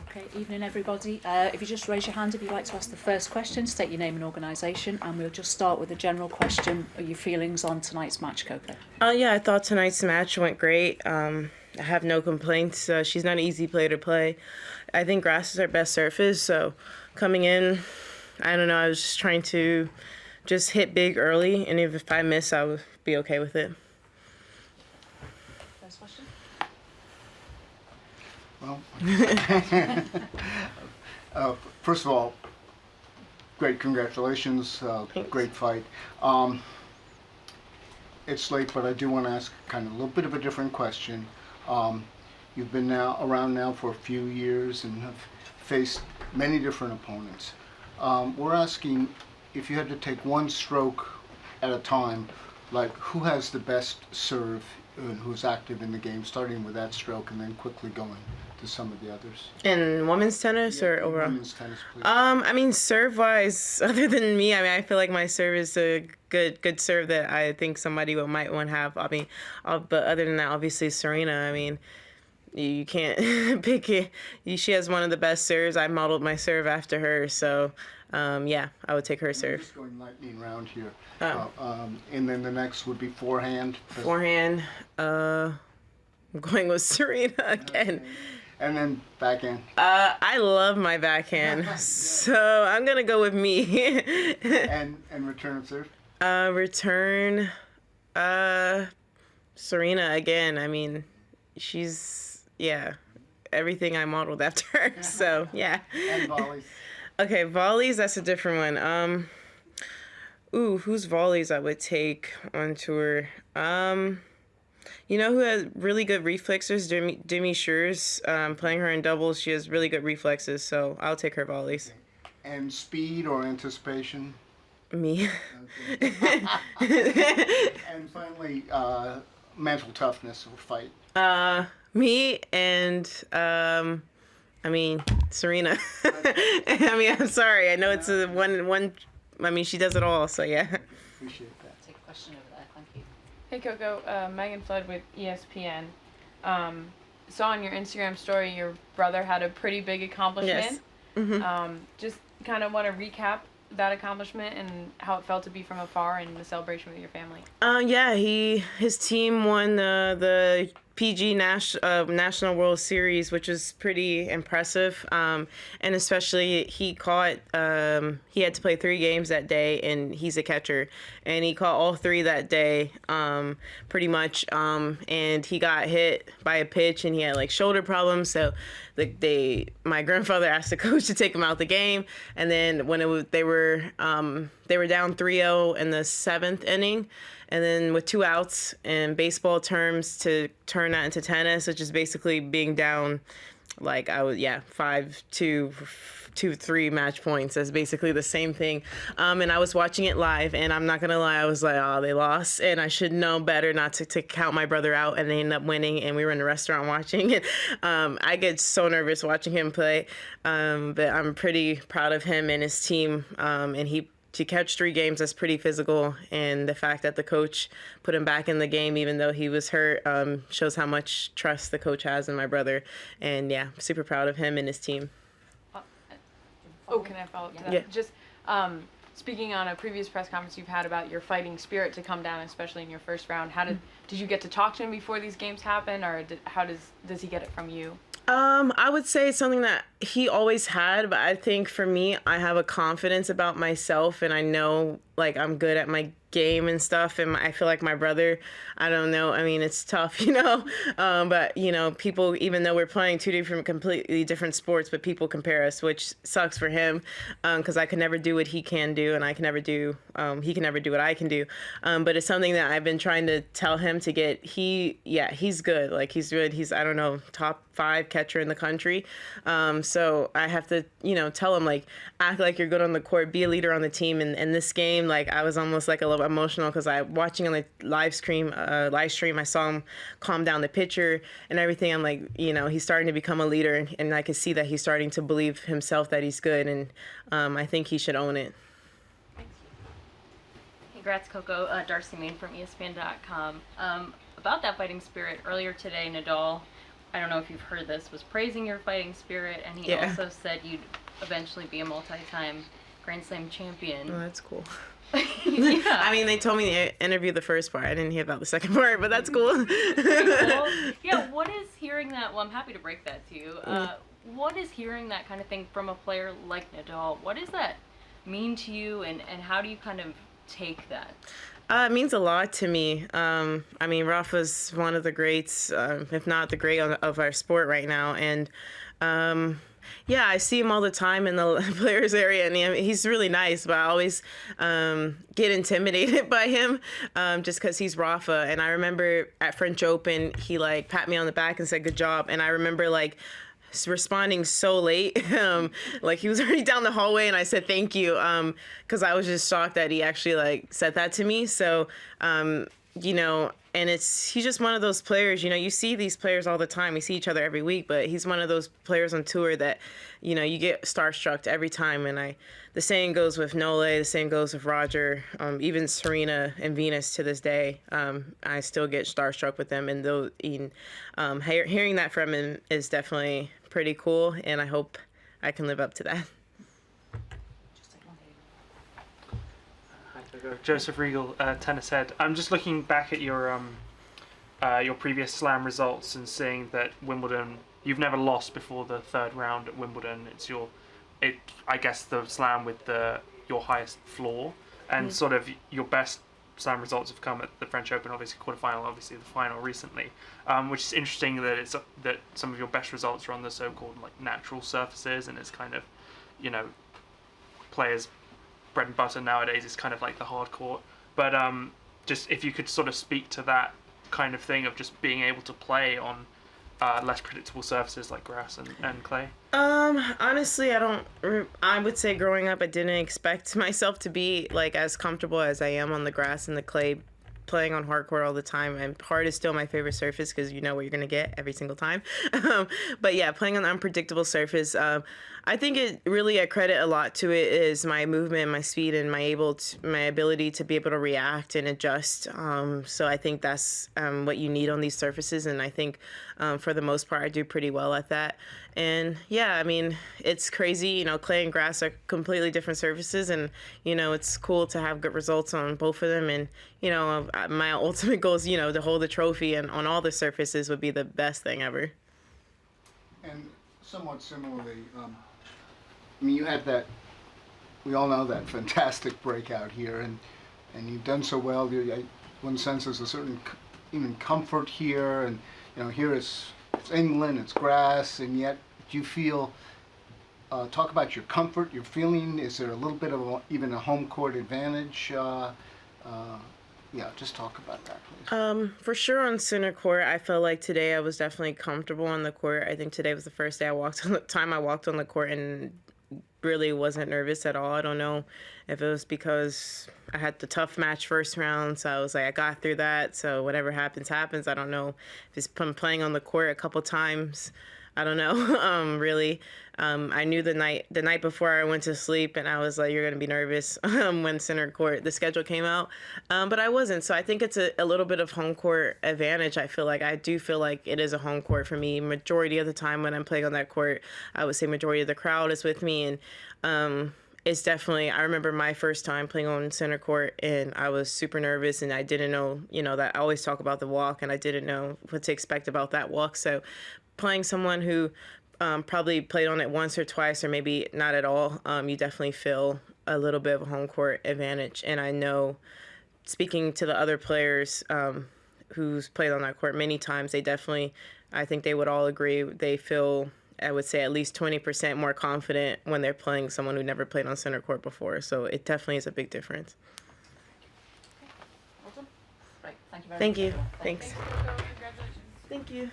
Okay, evening everybody. If you just raise your hand if you'd like to ask the first question, state your name and organisation, and we'll just start with a general question. Are your feelings on tonight's match, Coco? Yeah, I thought tonight's match went great. I have no complaints. She's not an easy player to play. I think grass is her best surface, so coming in, I don't know, I was just trying to just hit big early, and if I miss, I would be okay with it. First question? Well, first of all, great congratulations, great fight. It's late, but I do want to ask kind of a little bit of a different question. You've been around now for a few years and have faced many different opponents. We're asking if you had to take one stroke at a time, like who has the best serve and who's active in the game, starting with that stroke and then quickly going to some of the others. In women's tennis or overall? Women's tennis, please. I mean, serve-wise, other than me, I mean, I feel like my serve is a good serve that I think somebody might want to have. I mean, but other than that, obviously Serena. I mean, you can't pick it. She has one of the best serves. I modeled my serve after her, so yeah, I would take her serve. Just going lightning round here. And then the next would be forehand. Forehand. I'm going with Serena again. Okay. And then backhand. I love my backhand, so I'm gonna go with me. and return of serve. Return. Serena again. I mean, she's everything I modeled after her. So yeah. And volleys. Okay, volleys. That's a different one. Whose volleys I would take on tour? You know who has really good reflexes? Demi Schurz. Playing her in doubles, she has really good reflexes, so I'll take her volleys. Okay. And speed or anticipation? Me. Okay. And finally, mental toughness or fight? Me and, I mean, Serena. I mean, I'm sorry. I know it's a one, I mean, she does it all, so yeah. Appreciate that. Take a question over there, thank you. Hey Coco, Megan Flood with ESPN. Saw on your Instagram story your brother had a pretty big accomplishment. Yes. Mm-hmm. Just kind of want to recap that accomplishment and how it felt to be from afar and the celebration with your family. Yeah, his team won the PG National World Series, which was pretty impressive. And especially he had to play 3 games that day, and he's a catcher, and he caught all 3 that day, pretty much. And he got hit by a pitch, and he had like shoulder problems. So my grandfather asked the coach to take him out the game, and then when they were down 3-0 in the 7th inning. And then with 2 outs, in baseball terms, to turn that into tennis, which is basically being down, like 5-2, 2-3 match points. That's basically the same thing. And I was watching it live, and I'm not gonna lie, I was like, oh, they lost, and I should know better not to count my brother out. And they ended up winning, and we were in the restaurant watching it. I get so nervous watching him play, but I'm pretty proud of him and his team, and to catch 3 games, that's pretty physical, and the fact that the coach put him back in the game even though he was hurt shows how much trust the coach has in my brother. And yeah, super proud of him and his team. Can I follow up to that? Yeah. Just speaking on a previous press conference you've had about your fighting spirit to come down, especially in your first round, how did you get to talk to him before these games happen, or how does he get it from you? I would say it's something that he always had, but I think for me, I have a confidence about myself, and I know like I'm good at my game and stuff, and I feel like my brother, I don't know, I mean, it's tough, but people, even though we're playing 2 completely different sports, but people compare us, which sucks for him, because I could never do what he can do, and he can never do what I can do, but it's something that I've been trying to tell him to get. He's good, like he's good, he's, I don't know, top 5 catcher in the country, so I have to, tell him, like, act like you're good on the court, be a leader on the team, and in this game, like, I was almost like a little emotional because watching on the live stream, I saw him calm down the pitcher and everything. I'm like, he's starting to become a leader, and I could see that he's starting to believe himself that he's good, and I think he should own it. Congrats, Coco. Darcy Main from ESPN.com. about that fighting spirit. Earlier today, Nadal, I don't know if you've heard this, was praising your fighting spirit, and he also said you'd eventually be a multi-time Grand Slam champion. Oh, that's cool. Yeah. I mean, they told me to interview the first part. I didn't hear about the second part, but that's cool. Cool. Yeah, what is hearing that? Well, I'm happy to break that to you. What is hearing that kind of thing from a player like Nadal? What does that mean to you, and how do you kind of take that? It means a lot to me. I mean, Rafa's one of the greats, if not the great of our sport right now. And yeah, I see him all the time in the players area, and he's really nice, but I always get intimidated by him just because he's Rafa. And I remember at French Open, he like pat me on the back and said, "Good job." And I remember like responding so late, like he was already down the hallway, and I said thank you, because I was just shocked that he actually like said that to me. So you know, and he's just one of those players, you know, you see these players all the time, we see each other every week, but he's one of those players on tour that, you know, you get starstruck every time. And the same goes with Nole, the same goes with Roger, even Serena and Venus to this day. I still get starstruck with them, and hearing that from him is definitely pretty cool, and I hope I can live up to that. Joseph Regal, tennis head. I'm just looking back at your previous slam results and seeing that Wimbledon, you've never lost before the third round at Wimbledon. I guess the slam with your highest floor, and sort of your best slam results have come at the French Open, obviously quarterfinal, obviously the final recently, which is interesting that that some of your best results are on the so-called like natural surfaces, and it's kind of, you know, players' bread and butter nowadays is kind of like the hard court. But just if you could sort of speak to that kind of thing of just being able to play on less predictable surfaces like grass and clay. Honestly, I would say growing up, I didn't expect myself to be like as comfortable as I am on the grass and the clay, playing on hard court all the time. And hard is still my favorite surface because you know what you're going to get every single time. But yeah, playing on an unpredictable surface, I think I credit a lot to it is my movement, my speed, and my ability to be able to react and adjust. So I think that's what you need on these surfaces, and I think for the most part I do pretty well at that. And yeah, I mean, it's crazy, you know, clay and grass are completely different surfaces, and you know, it's cool to have good results on both of them. And you know, my ultimate goal is, you know, to hold the trophy and on all the surfaces would be the best thing ever. And somewhat similarly, I mean, you had that, we all know that fantastic breakout here, and you've done so well. One senses a certain even comfort here, and you know, here it's England, it's grass, and yet do you feel, talk about your comfort, your feeling, is there a little bit of even a home court advantage? Yeah, just talk about that, please. For sure on center court, I felt like today I was definitely comfortable on the court. I think today was the first day I walked on the court and really wasn't nervous at all. I don't know if it was because I had the tough match first round, so I was like, I got through that, so whatever happens, happens. I don't know if it's from playing on the court a couple times. I don't know, really. I knew the night before I went to sleep, and I was like, you're going to be nervous when center court, the schedule came out. But I wasn't. So I think it's a little bit of home court advantage. I do feel like it is a home court for me. Majority of the time when I'm playing on that court, I would say majority of the crowd is with me. And it's definitely, I remember my first time playing on center court, and I was super nervous, and I didn't know, you know, that I always talk about the walk, and I didn't know what to expect about that walk. So playing someone who probably played on it once or twice or maybe not at all, you definitely feel a little bit of a home court advantage. And I know, speaking to the other players who's played on that court many times, I think they would all agree, they feel, I would say, at least 20% more confident when they're playing someone who never played on center court before. So it definitely is a big difference. Awesome. Right. Thank you very much. Thank you. Everyone. Thanks. Thanks, Coco. Congratulations. Thank you.